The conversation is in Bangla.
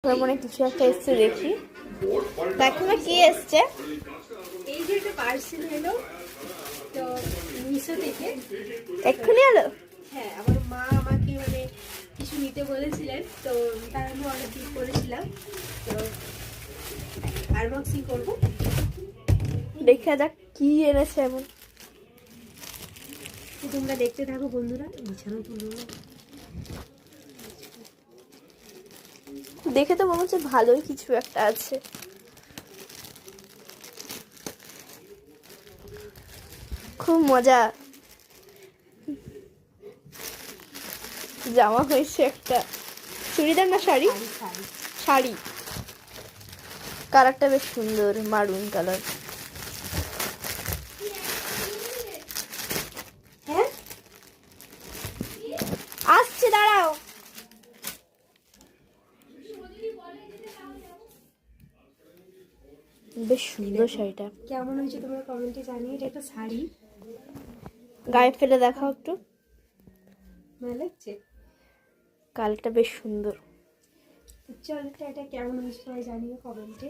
মনে কিছু একটা এসছে দেখি। কাকিমা কি এসছে? এই যে একটা পার্সেল এলো তো মিশো থেকে। এক্ষুনি এলো? হ্যাঁ, আমার মা আমাকে মানে কিছু নিতে বলেছিলেন, তো তার আমি অর্ডার দিয়ে করেছিলাম। তো আনবক্সিং করবো, দেখা যাক কি এনেছে এমন। তো তোমরা দেখতে থাকো বন্ধুরা। বিছানা তুলো, দেখে তো মনে হচ্ছে ভালোই কিছু একটা আছে। খুব মজা। জামা হয়েছে একটা, চুড়িদার না শাড়ি? শাড়ি। শাড়ি। কালারটা বেশ সুন্দর, মারুন কালার। হ্যাঁ, আসছে, দাঁড়াও। বেশ সুন্দর শাড়িটা। কেমন হয়েছে তোমরা কমেন্টে জানিয়ে। এটা একটা শাড়ি, গায়ে ফেলে দেখাও একটু। ভালো লাগছে। কালারটা বেশ সুন্দর। চল, এটা কেমন হয়েছে সবাই জানিয়ে কমেন্টে।